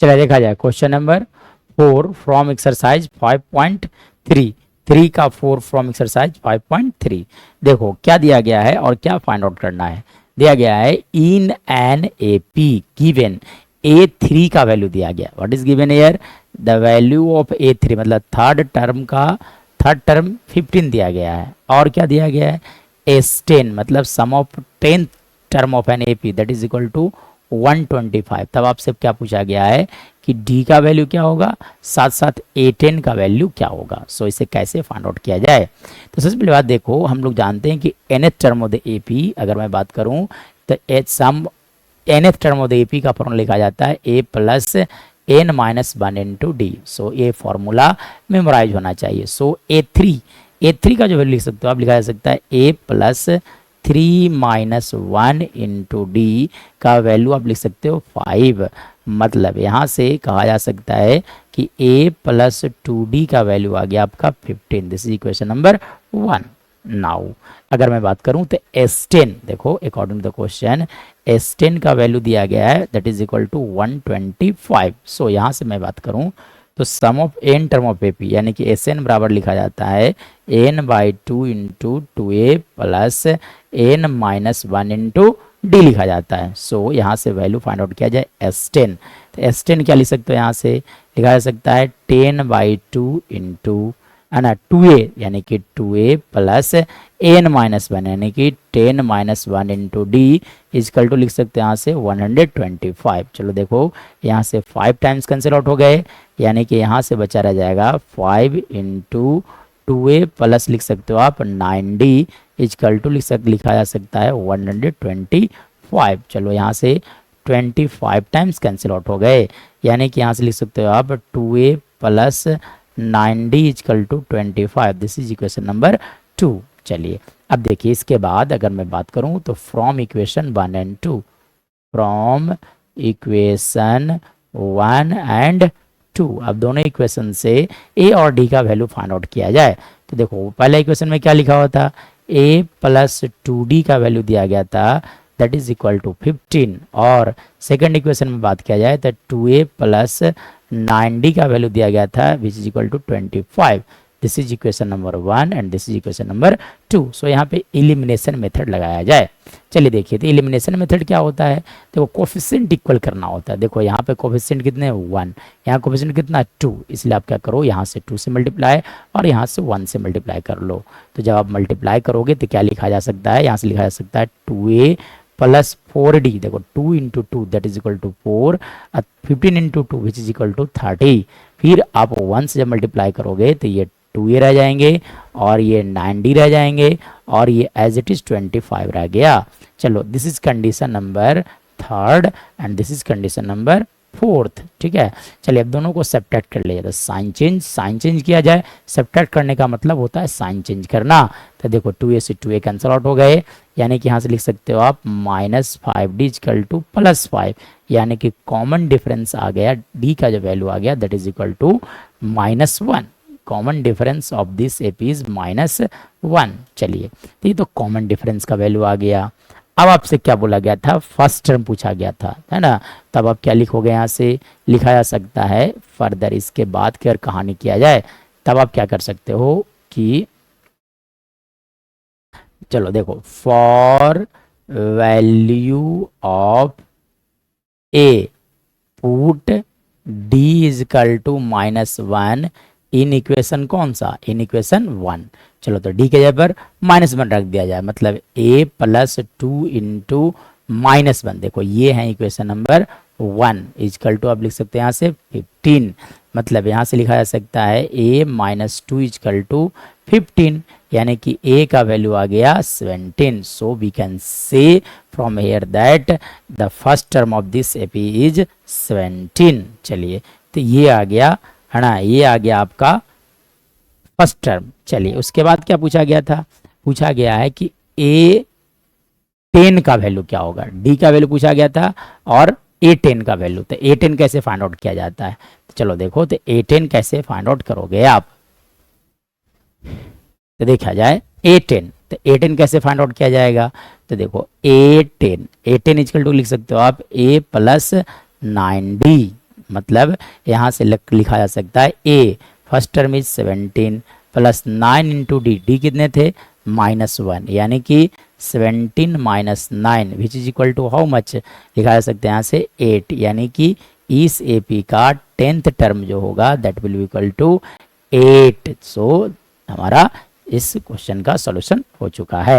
चलिए देखा जाए क्वेश्चन नंबर 4 फ्रॉम एक्सरसाइज 5.3, 3 का 4 फ्रॉम एक्सरसाइज 5.3। देखो क्या दिया गया है और क्या फाइंड आउट करना है। दिया गया है in an A P given A3 का वैल्यू दिया गया। What is given here, the value of A3 मतलब थर्ड टर्म 15 दिया गया है। और क्या दिया गया है, S10 मतलब sum of 10th term of N AP that is equal to 125। तब आपसे क्या पूछा गया है कि D का वैल्यू क्या होगा, साथ साथ A10 का वैल्यू क्या होगा। सो इसे कैसे फाइंड आउट किया जाए। तो सबसे पहले बात देखो, हम लोग जानते हैं कि nth term of the AP अगर मैं बात करूं तो sum nth term of the AP का फॉर्मूला लिखा जाता है A plus n minus 1 into D. So ये फॉर्मूला मेमोराइज होना चाहिए। सो A3 का जो वैल्यू लिख सकते हो आप, लिखा जा सकता है A plus 3 minus 1 into D का वैल्यू आप लिख सकते हो 5। मतलब यहाँ से कहा जा सकता है कि A प्लस 2D का वैल्यू आ गया आपका 15। This is equation number 1। Now अगर मैं बात करूं तो S10 देखो, according to the question S10 का वैल्यू दिया गया है that is equal to 125। So यहाँ से मैं बात करूं तो sum of N term of AP यानी कि Sn बराबर लिखा जाता है n/2 इंटू 2A plus n minus 1 into D लिखा जाता है। सो यहाँ से वैल्यू फाइंड आउट किया जाए S10। तो S10 क्या लिख सकते हो, यहाँ से लिखा जा सकता है 10/2 इंटू है ना 2A यानी कि 2A प्लस n माइनस 1 यानी कि 10 minus 1 into D equal to लिख सकते हैं यहाँ से 125। चलो देखो यहाँ से 5 टाइम्स कैंसिल आउट हो गए यानी कि यहाँ से बचा रह जाएगा 5 इंटू 2A प्लस लिख सकते हो आप 9D इजकल टू लिखा जा सकता है 125। चलो यहाँ से 25 टाइम्स कैंसिल आउट हो गए यानी कि यहाँ से लिख सकते हो आप 2A plus 9D equal to 25। This is equation number 2। चलिए अब देखिए इसके बाद अगर मैं बात करूं तो from equation 1 and 2, from equation 1 and 2 अब दोनों इक्वेशन से A और D का वैल्यू फाइंड आउट किया जाए। तो देखो पहला इक्वेशन में क्या लिखा हुआ था, A प्लस 2D का वैल्यू दिया गया था दैट इज इक्वल टू 15। और सेकंड इक्वेशन में बात किया जाए तो 2A प्लस 9D का वैल्यू दिया गया था which is equal to 25। This is equation number 1 and this is equation number 2। So यहाँ पे एलिमिनेशन मेथड लगाया जाए। चलिए देखिए तो एलिमिनेशन मेथड क्या होता है, देखो कोफिशिएंट इक्वल करना होता है। देखो यहाँ पे कोफिशिएंट कितने 1, यहाँ कोफिशिएंट कितना 2, इसलिए आप क्या करो यहाँ से 2 से मल्टीप्लाई और यहाँ से 1 से मल्टीप्लाई कर लो। तो जब आप मल्टीप्लाई करोगे तो क्या लिखा जा सकता है, यहाँ से लिखा जा सकता है 2A प्लस 4D। देखो 2 into 2 that is equal to 4, 15 into 2 which is equal to 30। फिर आप 1 से जब मल्टीप्लाई करोगे तो ये 2A रह जाएंगे और ये 9D रह जाएंगे और ये एज इट इज 25 रह गया। चलो this is condition number 3 and this is condition number 4। ठीक है, चलिए अब दोनों को सब्ट्रैक्ट कर लिया तो साइन चेंज किया जाए। सब्ट्रैक्ट करने का मतलब होता है साइन चेंज करना। तो देखो 2A से 2A कैंसिल आउट हो गए यानी कि यहाँ से लिख सकते हो आप minus 5D equal two plus 5 यानी कि कॉमन डिफरेंस आ गया, D का जो वैल्यू आ गया that is equal to -1। Common difference of this AP is -1। चलिए तो ये तो कॉमन डिफरेंस का वैल्यू आ गया। अब आपसे क्या बोला गया था, फर्स्ट टर्म पूछा गया था, है ना। तब आप क्या लिखोगे, यहाँ से लिखा जा सकता है फर्दर इसके बाद की अगर कहानी किया जाए तब आप क्या कर सकते हो कि चलो देखो for value of A put D is equal to -1 in equation कौन सा, इन इक्वेशन 1। चलो तो D के जगह पर -1 रख दिया जाए, मतलब A प्लस 2 इंटू -1। देखो ये है इक्वेशन नंबर 1 इजकल टू आप लिख सकते हैं यहाँ से 15। मतलब यहाँ से लिखा जा सकता है A माइनस 2 इजकल टू 15 यानी कि A का वैल्यू आ गया 17। So we can say from here that the first term of this AP is 17। चलिए तो ये आ गया, है ना, ये आ गया आपका फर्स्ट टर्म। चलिए उसके बाद क्या पूछा गया था, पूछा गया है कि A10 का वैल्यू क्या होगा। D का वैल्यू पूछा गया था और A10 का वैल्यू। तो A10 कैसे फाइंड आउट किया जाता है, तो चलो देखो तो A10 कैसे फाइंड आउट करोगे आप। तो देखा जाए A10, तो A10 कैसे फाइंड आउट किया जाएगा। तो देखो A10 इक्वल टू लिख सकते हो आप A प्लस 9D। मतलब यहाँ से लिखा जा सकता है A first term is 17 plus 9 into D, D कितने थे -1, यानी कि 17 minus 9 which is equal to how much, लिखा जा सकता है यहाँ से 8, यानी कि इस एपी का 10th टर्म जो होगा that will be equal to 8। So हमारा इस क्वेश्चन का सॉल्यूशन हो चुका है।